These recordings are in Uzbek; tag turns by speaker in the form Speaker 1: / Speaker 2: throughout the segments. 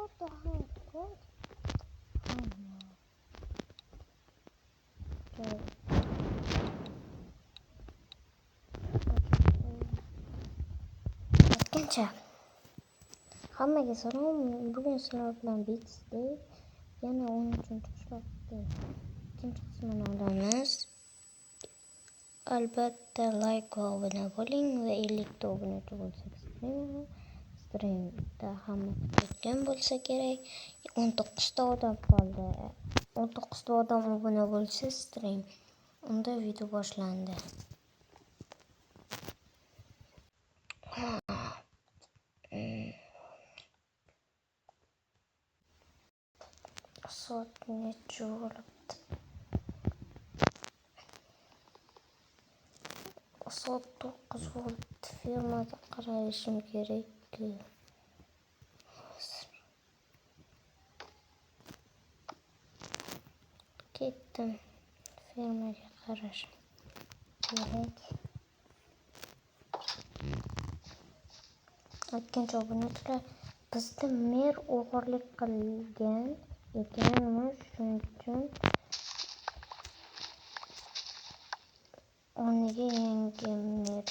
Speaker 1: What the heck? What? Oh no. Okay. Arkadaşlar, hammaga salom. Bugun sizlar bilan Bits'da yana 13-chi qishloqda ikkinchi qismini olamiz. Albatta like va obuna bo'ling va 50 ta obunachi bo'lsak streamda hamma kutayotgan bo'lsa kerak. 19 ta odam qoldi. 19 ta odam obuna bo'lsa stream. Unda video boshlandi. Soat necha bo'libdi? Soat 9 bo'libdi. Firmada qarashim kerak. Ketdim. Firmaga qarashim kerak. Ikkinchi obunachilar bizda mer o'g'irlik qilgan ekanmiz, shuning uchun o'rniga yangi mer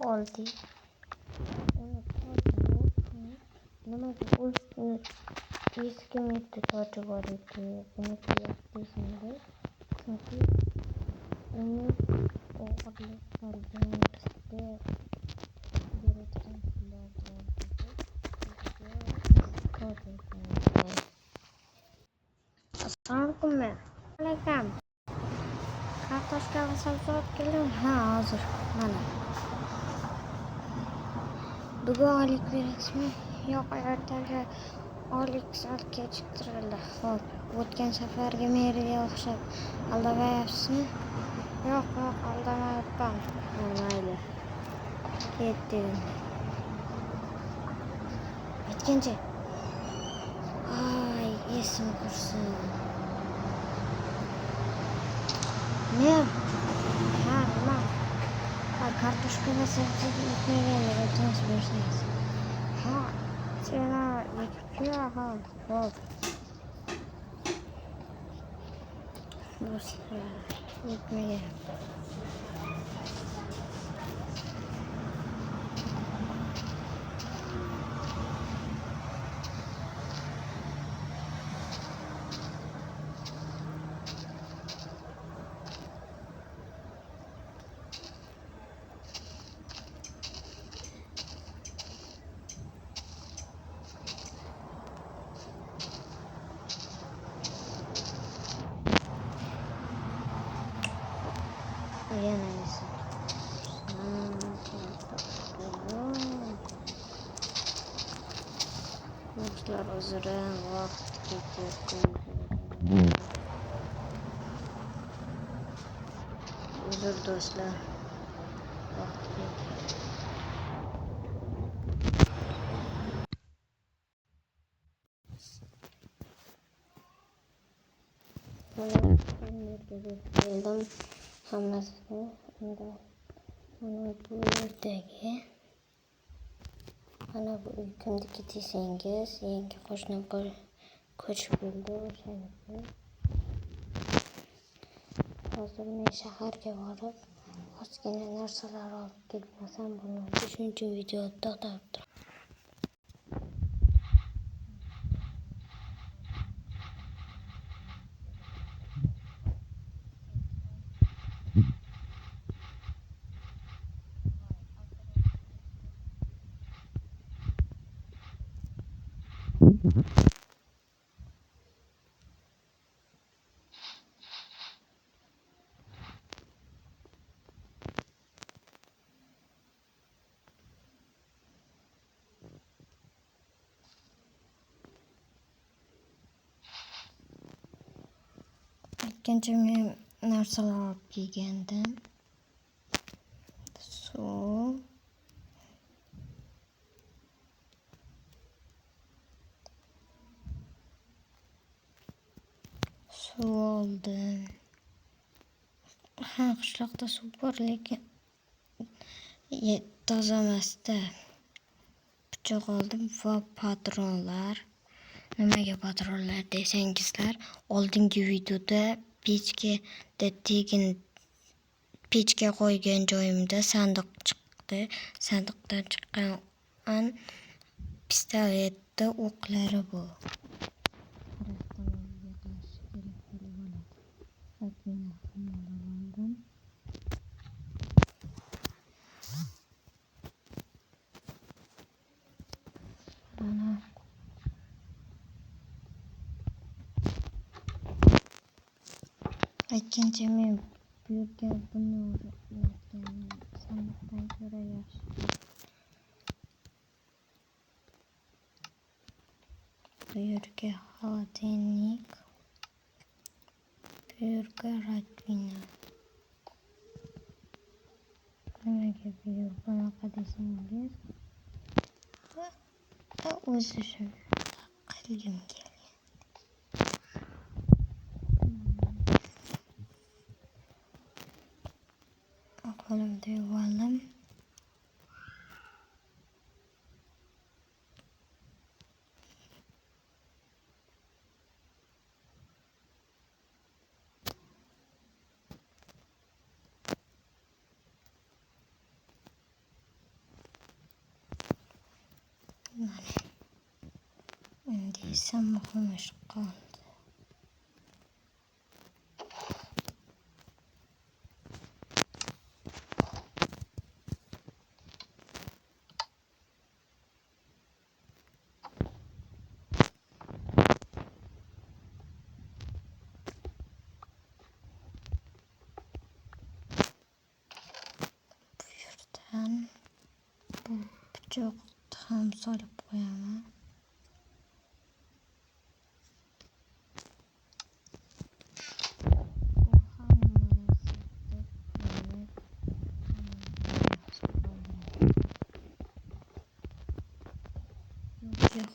Speaker 1: oldik. Nimaga eski merda toji bor edi, buniki yo'q deysizlar. Chunki uni o'g'irlik qilgan bizga beradigan pullar bor edi. Assalomu alaykum. Kartoshka va sabzi olib keldim. Ha, hozir. Mana. Bugun olik berasizmi? Yo'q, ertaga olik sal kechiktirildi. Xo'p, o'tgan safargi meriga o'xshab aldamayapsizmi? Yo'q, aldamayapman. Mayli. Ketdim. Aytgancha. Ay, esim qursin. Men nima? Kartoshka va sabziga yetmaganlar iltimos bersangiz. Ha, sena yetibdi-ya, ha. Xo'p. Yetmagan. Yana esa. Do'stlar, uzrim vaqt ketayotgan. Uzr do'stlar. Vaqt ketdi. Keldim hammasini unda mana bu yerdagi mana bu uyimdagi desangiz yangi qo'shnim ko'chib keldi o'shaniki. Hozir men shaharga borib ozgina narsalar olib kelmasam bo'lmaydi, shuning uchun videoni to'xtatib turaman. Ikkinchi men narsalar olib kelgandim. Suv oldim. Ha, qishloqda suv bor, lekin toza emasda. Pichoq oldim va patronlar. Nimaga patrullar desangizlar, oldingi videoda pechga qo'ygan joyimda sandiq chiqdi. Sandiqdan chiqqan pistoletda o'qlari bu. Aytgancha men bu yerga buni o'rayotganim sandiqdan ko'ra yaxshi. Bu yerga xolodilnik, bu yerga radvina. Nimaga bu yer bunaqa desangiz, o'zi shunaqa qilgim kelgan. Qo'limda yuvalim. Endi esa muhim ish qoldi. Bu pichoqni ham solib qo'yaman.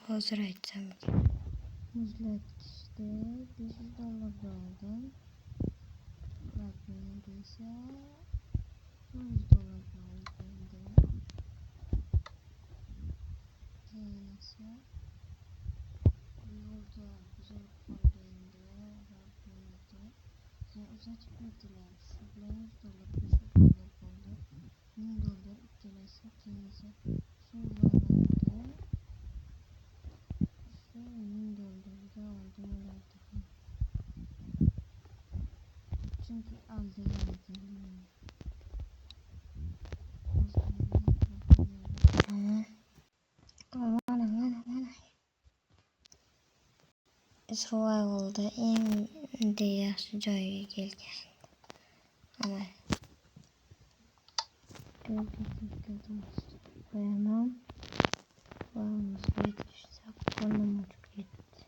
Speaker 1: Hozir aytsam, muzlatgichda $500 oldim. Radvina esa $100 olgandi. Keyin esa yo'lda buzilib qolganda radvinada keyin uzatib berdilar. Shu bilan $100, $500 bo'ldi. $1000 ikkalasi. Keyin esa suvlanadi. Shu $1000 oldim ulardan ham. Chunki aldagan ekanman. Mana. Survival'da endi yaxshi joyga kelgan. Mana. Qo'yaman. Va muzlatgichda qo'lim uchib ketdi.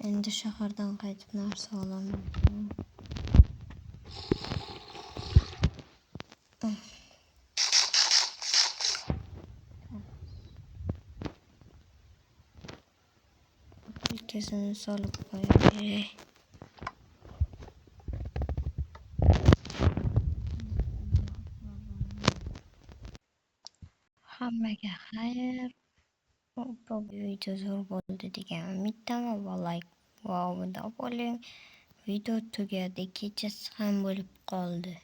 Speaker 1: Endi shahardan qaytib narsa olaman. Ikkisini solib qo'yay. Hammaga xayr. Bu video zo'r bo'ldi degan umiddaman. Va like va obuna bo'ling. Video tugadi, kechasi ham bo'lib qoldi.